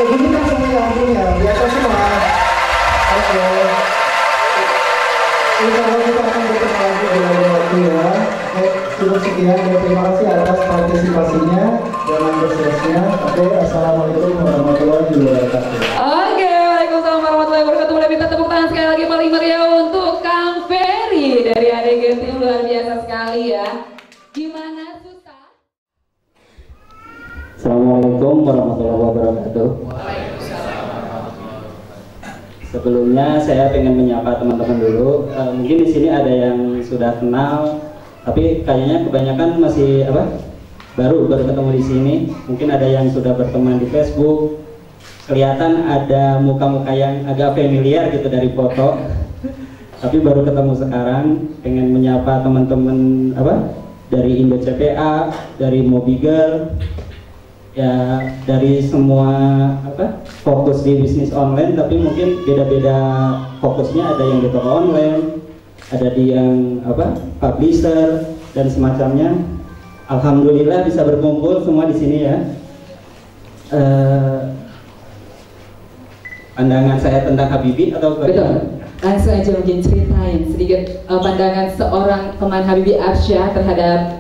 bunyikan semua lampunya, biasa semua. Oke. Insya Allah kita akan bertemu lagi di lain waktu ya. Oke, cukup sekian dan terima kasih atas partisipasinya dan antusiasnya. Oke, assalamualaikum warahmatullahi wabarakatuh. Oke, waalaikumsalam warahmatullahi wabarakatuh. Boleh minta tepuk tangan sekali lagi paling meriah untuk Kang Ferry dari ADG Team, luar biasa sekali ya. Gimana susah? Assalamualaikum warahmatullahi wabarakatuh. Sebelumnya saya pengen menyapa teman-teman dulu. Mungkin di sini ada yang sudah kenal, tapi kayaknya kebanyakan masih baru ketemu di sini. Mungkin ada yang sudah berteman di Facebook. Kelihatan ada muka-muka yang agak familiar gitu dari foto. Tapi baru ketemu sekarang. Pengen menyapa teman-teman dari Indo CPA, dari Mobigel. Ya, dari semua fokus di bisnis online, tapi mungkin beda-beda fokusnya. Ada yang di toko online, ada di yang publisher dan semacamnya. Alhamdulillah bisa berkumpul semua di sini ya. Pandangan saya tentang Habibie atau bagaimana? Betul. Langsung aja mungkin ceritain sedikit pandangan seorang teman Habibie Arsyah terhadap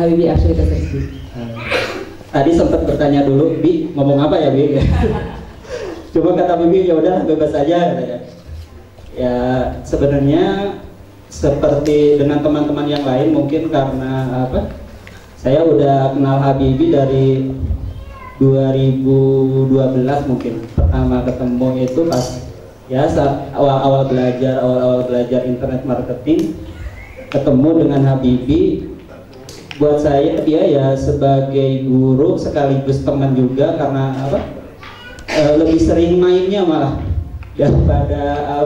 Habibie Arsyah itu sendiri. Tadi sempat bertanya dulu, Bi, ngomong apa ya, Bi? Cuma kata Bibi, ya udah bebas aja katanya. Ya sebenarnya seperti dengan teman-teman yang lain, mungkin karena saya udah kenal Habibie dari 2012 mungkin. Pertama ketemu itu pas ya awal-awal belajar internet marketing, ketemu dengan Habibie. Buat saya dia ya sebagai guru sekaligus teman juga, karena lebih sering mainnya malah daripada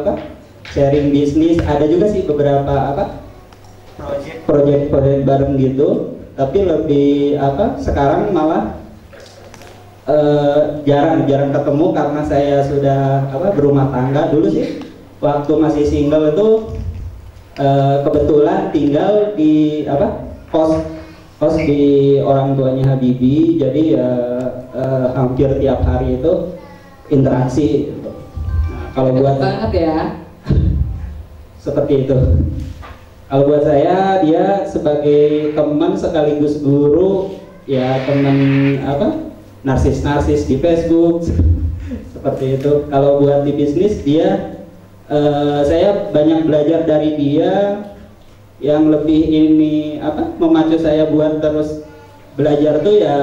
sharing bisnis. Ada juga sih beberapa project bareng gitu, tapi lebih sekarang malah jarang ketemu karena saya sudah berumah tangga. Dulu sih waktu masih single itu kebetulan tinggal di kos di orang tuanya Habibie, jadi ya hampir tiap hari itu interaksi. Nah, kalau buat banget ya seperti itu. Kalau buat saya dia sebagai teman sekaligus guru, ya teman narsis di Facebook seperti itu. Kalau buat di bisnis dia saya banyak belajar dari dia. Yang lebih ini memacu saya buat terus belajar tuh ya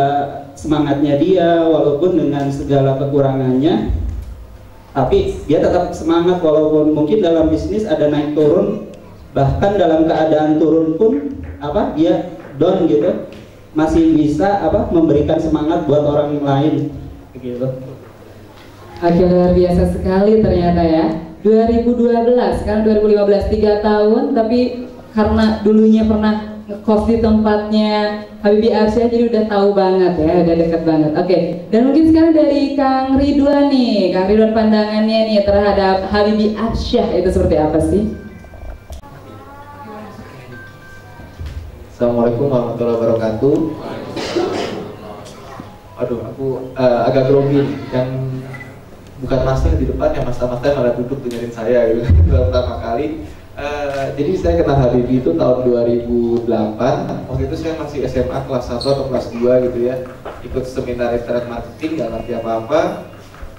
semangatnya dia, walaupun dengan segala kekurangannya, tapi dia tetap semangat walaupun mungkin dalam bisnis ada naik turun, bahkan dalam keadaan turun pun dia down gitu, masih bisa memberikan semangat buat orang lain gitu. Oke, luar biasa sekali ternyata ya. 2012, sekarang 2015, 3 tahun, tapi karena dulunya pernah ngekos di tempatnya Habibie Arsyah, jadi udah tahu banget ya, udah dekat banget. Oke, dan mungkin sekarang dari Kang Ridwan nih, Kang Ridwan pandangannya nih terhadap Habibie Arsyah itu seperti apa sih? Assalamualaikum warahmatullahi wabarakatuh. Aduh, aku agak grogi yang bukan masnya di depan, yang mas-masnya malah duduk dengerin saya gitu pertama kali. Jadi saya kenal Habibie itu tahun 2008. Waktu itu saya masih SMA kelas 1 atau kelas 2 gitu ya. Ikut seminar internet marketing, gak ngerti apa-apa.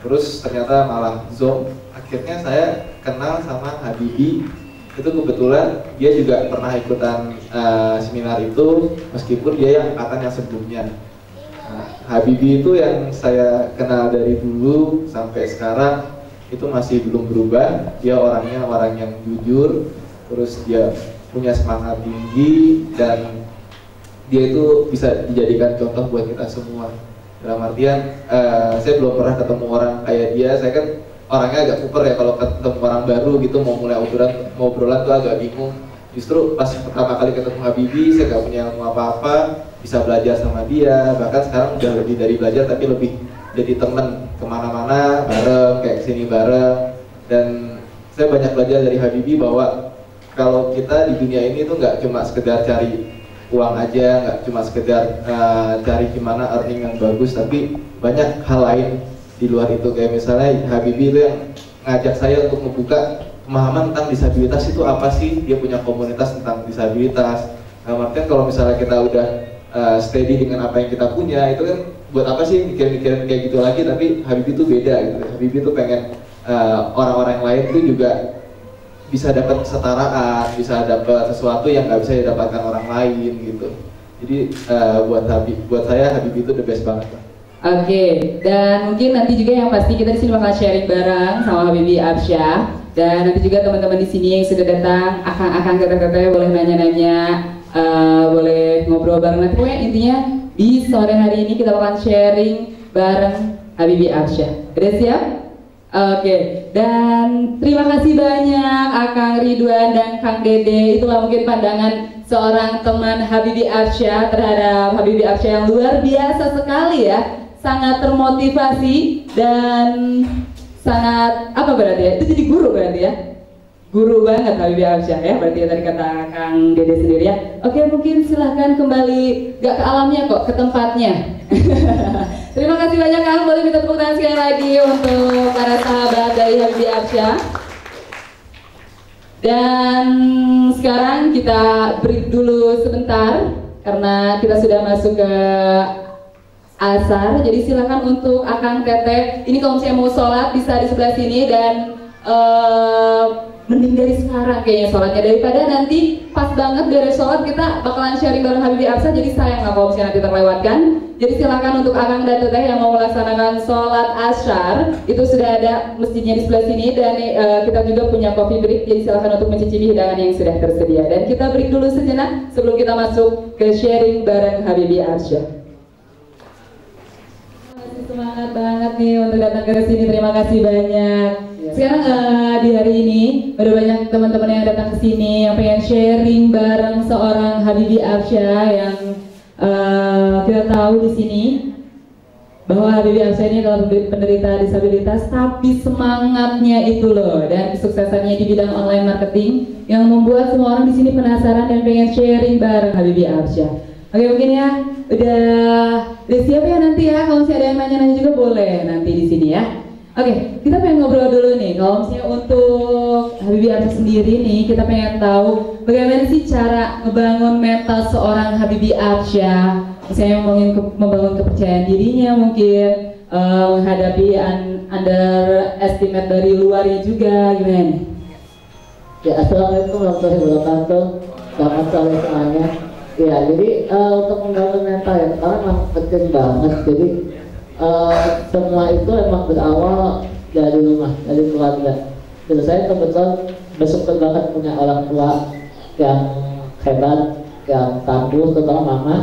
Terus ternyata malah Zoom. Akhirnya saya kenal sama Habibie. Itu kebetulan dia juga pernah ikutan seminar itu, meskipun dia yang angkatan yang sebelumnya. Nah, Habibie itu yang saya kenal dari dulu sampai sekarang itu masih belum berubah. Dia orangnya orang yang jujur, terus dia punya semangat tinggi, dan dia itu bisa dijadikan contoh buat kita semua. Dalam artian saya belum pernah ketemu orang kayak dia. Saya kan orangnya agak kuper ya, kalau ketemu orang baru gitu mau mulai obrolan tuh agak bingung. Justru pas pertama kali ketemu Habibie, saya gak punya ilmu apa-apa, bisa belajar sama dia. Bahkan sekarang udah lebih dari belajar, tapi lebih jadi temen, kemana-mana bareng, kayak kesini bareng. Dan saya banyak belajar dari Habibie bahwa kalau kita di dunia ini tuh nggak cuma sekedar cari uang aja, nggak cuma sekedar cari gimana earning yang bagus, tapi banyak hal lain di luar itu, kayak misalnya Habibie itu yang ngajak saya untuk membuka pemahaman tentang disabilitas itu apa sih, dia punya komunitas tentang disabilitas. Nah, artinya kalau misalnya kita udah steady dengan apa yang kita punya, itu kan buat apa sih mikir-mikirin kayak gitu lagi. Tapi Habibie itu beda gitu. Habibie itu pengen orang-orang yang lain itu juga bisa dapat kesetaraan, bisa dapat sesuatu yang nggak bisa didapatkan orang lain gitu. Jadi buat saya Habibie itu the best banget. Oke, dan mungkin nanti juga yang pasti kita di sini bakal sharing bareng sama Habibie Arsyah, dan nanti juga teman-teman di sini yang sudah datang, akang-akang teteh-teteh boleh nanya-nanya, boleh ngobrol bareng. Nanti pokoknya intinya di sore hari ini kita bakal sharing bareng Habibie Arsyah. Udah siap? Oke, dan terima kasih banyak Akang Ridwan dan Kang Dede. Itulah mungkin pandangan seorang teman Habibie Arsyah terhadap Habibie Arsyah yang luar biasa sekali ya. Sangat termotivasi dan sangat apa berarti ya? Itu jadi guru berarti ya? Guru banget Habibie Arsyah ya, berarti ya tadi kata Kang Dede sendiri ya. Oke, mungkin silahkan kembali gak ke alamnya kok, ke tempatnya. Terima kasih banyak Kang, boleh minta tepuk tangan sekali lagi untuk para sahabat dari Habibie Arsyah. Dan sekarang kita break dulu sebentar karena kita sudah masuk ke asar. Jadi silakan untuk Akang Teteh, ini kalau misalnya mau sholat bisa di sebelah sini, dan mending dari sekarang kayaknya sholatnya, daripada nanti pas banget dari sholat kita bakalan sharing bareng Habibie Arsyah, jadi sayang lah kalau misalnya nanti terlewatkan. Jadi silakan untuk Akang dan Teteh yang mau melaksanakan sholat asyar, itu sudah ada masjidnya di sebelah sini, dan kita juga punya coffee break, jadi silakan untuk mencicipi hidangan yang sudah tersedia. Dan kita break dulu sejenak sebelum kita masuk ke sharing bareng Habibie Arsyah. Semangat banget nih untuk datang ke sini, terima kasih banyak. Sekarang di hari ini udah banyak teman-teman yang datang ke sini yang pengen sharing bareng seorang Habibie Arsyah yang kita tahu di sini bahwa Habibie Arsyah ini adalah penderita disabilitas, tapi semangatnya itu loh dan kesuksesannya di bidang online marketing yang membuat semua orang di sini penasaran dan pengen sharing bareng Habibie Arsyah. Oke, mungkin ya udah siap ya nanti ya, kalau misalnya ada yang nanya-nanya juga boleh nanti di sini ya. Oke, kita pengen ngobrol dulu nih. Kalau misalnya untuk Habibie Arsyah sendiri nih, kita pengen tahu bagaimana sih cara ngebangun mental seorang Habibie Arsyah. Misalnya membangun kepercayaan dirinya mungkin, menghadapi underestimate dari luar juga, gimana nih? Ya, assalamualaikum warahmatullahi wabarakatuh. Selamat sore semuanya. Ya, jadi untuk membangun mental ya, karena memang penting banget. Jadi semua itu emang berawal dari rumah, dari keluarga. Jadi saya kebetulan bersyukur banget punya orang tua yang hebat, yang tangguh, terutama mama.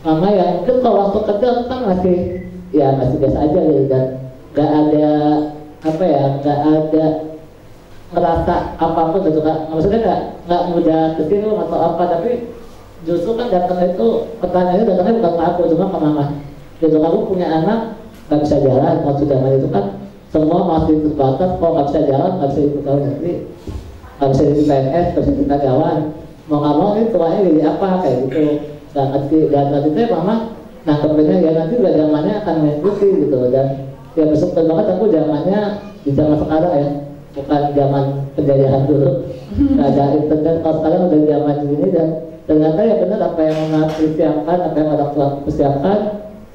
Mama yang mungkin kalau waktu kecil kan masih biasa aja gitu, dan nggak ada apa ya, nggak ada merasa apapun gitu kan. Maksudnya nggak mudah kesini atau apa, tapi justru kan datang itu pertanyaannya datangnya bukan ke aku, cuma ke mama. Gitu, kamu punya anak nggak bisa jalan, waktu zaman itu kan semua masih terbatas, kalau nggak bisa jalan nggak bisa ikut tahun negeri, nggak bisa jadi PNS, nggak bisa jadi karyawan, mau nggak mau ini tuanya jadi apa kayak gitu. Dan nanti itu mama nangkepinnya ya nanti udah zamannya akan mengikuti gitu, dan ya bersyukur banget aku zamannya di zaman sekarang ya, bukan zaman penjajahan dulu. Nggak ada internet, kalau sekarang udah zaman ini, dan ternyata ya benar apa yang persiapkan, apa yang orang tua persiapkan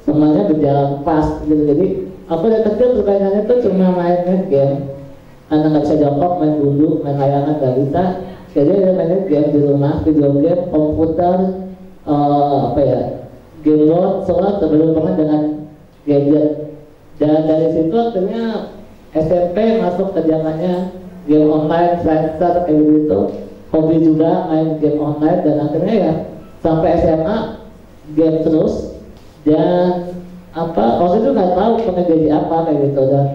semuanya berjalan pas gitu. Jadi aku dari kecil permainannya tuh cuma main game, karena nggak bisa jongkok, main gundu, main layangan nggak bisa, jadi ada main game di rumah, video game, komputer, game board, soalnya terlalu banget dengan gadget. Dan dari situ akhirnya SMP masuk ke zamannya game online, Friendster kayak gitu, hobi juga main game online, dan akhirnya ya sampai SMA game terus. Dan waktu itu nggak tahu pengen jadi apa kayak gitu, dan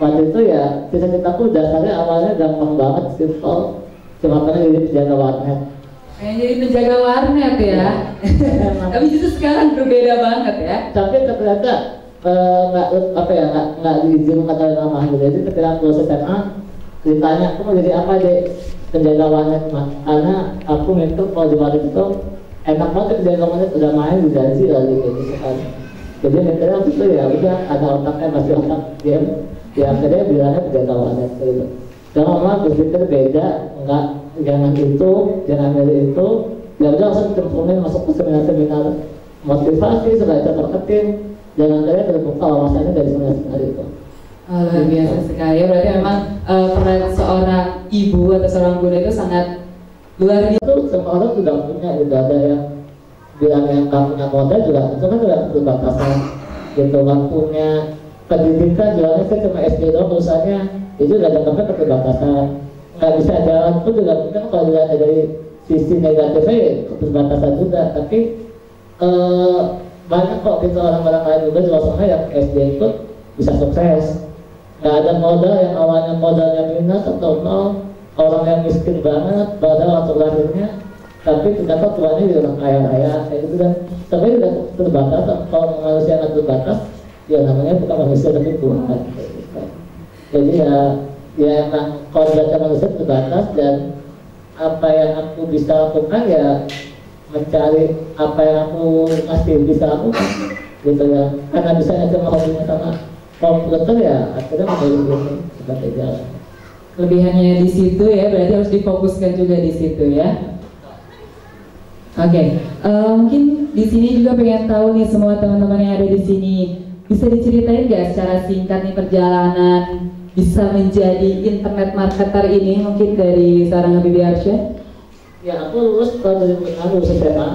waktu itu ya cita-citaku dasarnya awalnya gampang banget, simple, cuma pengen jadi penjaga warnet. Jadi penjaga warnet ya. Tapi justru sekarang berbeda banget ya. Tapi ternyata nggak diizinkan oleh mama gitu. Jadi ketika aku SMA ditanya aku mau jadi apa deh, penjaga warnet mah, karena aku itu kalau di warnet itu enak banget, penjaga warnet udah main digaji lagi kayak gitu kan. Jadi akhirnya itu ya udah ada otaknya masih otak game, ya akhirnya bilangnya tidak tahu ada gitu. Dan memang berpikir beda, enggak, jangan itu, jangan milih itu, ya udah langsung cemplungin masuk ke seminar-seminar motivasi supaya terketin, dan akhirnya terbuka wawasannya dari seminar-seminar itu. Oh, luar biasa sekali. Berarti memang peran seorang ibu atau seorang bunda itu sangat luar biasa. Itu semua orang juga punya, udah ada yang bilang yang nggak punya modal juga, itu kan juga berbatasan gitu, nggak punya pendidikan juga, saya cuma SD doang urusannya, itu udah anggapnya keterbatasan, nggak bisa jalan pun juga mungkin kalau dilihat dari sisi negatifnya ya keterbatasan juga, tapi banyak kok gitu orang-orang lain juga di luar sana yang SD itu bisa sukses. Nggak ada modal, yang awalnya modalnya minus atau nol, orang yang miskin banget pada waktu lahirnya, tapi ternyata tuannya juga orang kaya-kaya kayak gitu kan. Tapi tidak terbatas, kalau manusia nggak terbatas, ya namanya bukan manusia tapi Tuhan. Jadi ya emang kalau data manusia terbatas, dan apa yang aku bisa lakukan ya mencari apa yang aku masih bisa lakukan gitu ya, karena bisa cuma hobinya sama komputer ya akhirnya memilih ini sebagai jalan. Kelebihannya di situ ya, berarti harus difokuskan juga di situ ya. Oke, mungkin di sini juga pengen tahu nih semua teman-teman yang ada di sini, bisa diceritain nggak secara singkat nih perjalanan bisa menjadi internet marketer ini, mungkin dari seorang Habibie Arsyad? Ya aku lulus tahun 2006 lulus SMA,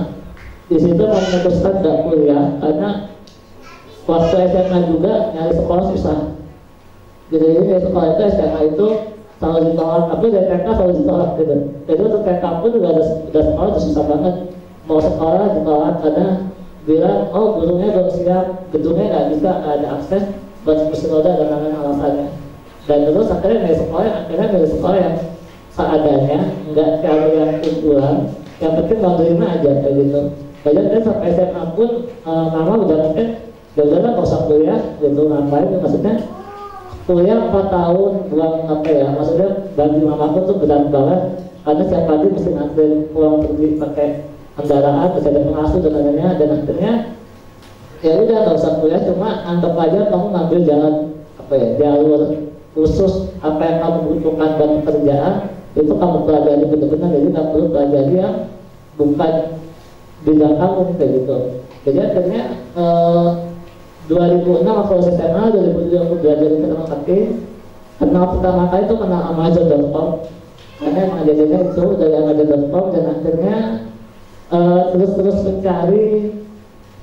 di situ memutuskan nggak kuliah karena waktu SMA juga nyari sekolah susah. Jadi dari sekolah itu SMA itu selalu ditolak, aku dari TK selalu ditolak gitu. Jadi untuk TK pun juga udah sekolah udah susah banget, mau sekolah ditolak karena bilang oh gurunya belum siap, gedungnya nggak bisa, nggak ada akses buat kursi roda dan lain-lain alasannya. Dan terus akhirnya dari sekolah yang seadanya, nggak terlalu yang unggulan, yang penting terima aja kayak gitu. Jadi sampai SMA pun mama udah mungkin ya udahlah nggak usah kuliah gitu, ngapain, maksudnya kuliah 4 tahun buang apa ya, maksudnya bagi mamaku tuh berat banget karena setiap pagi mesti nganterin pulang pergi pakai kendaraan, terus ada pengasuh dan lainnya, dan akhirnya ya udah nggak usah kuliah, cuma anggap aja kamu ngambil jalan apa ya, jalur khusus apa yang kamu butuhkan buat pekerjaan itu kamu pelajari benar-benar, jadi nggak perlu pelajari yang bukan bidang kamu kayak gitu. Jadi akhirnya 2006 aku lulus SMA, 2007 aku belajar internet marketing. Kenal pertama kali itu kenal Amazon.com, karena emang jadinya itu dari Amazon.com, dan akhirnya terus mencari,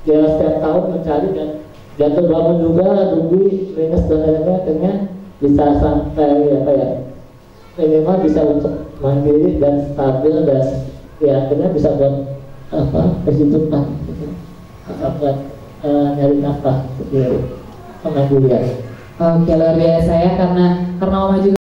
ya setiap tahun mencari dan jatuh bangun juga, rugi, minus dan lain-lain, akhirnya bisa sampai apa ya, minimal bisa untuk mandiri dan stabil, dan ya akhirnya bisa buat apa kehidupan gitu, buat nyari nafkah sendiri, kemandirian. Oke, luar biasa ya, karena Mama juga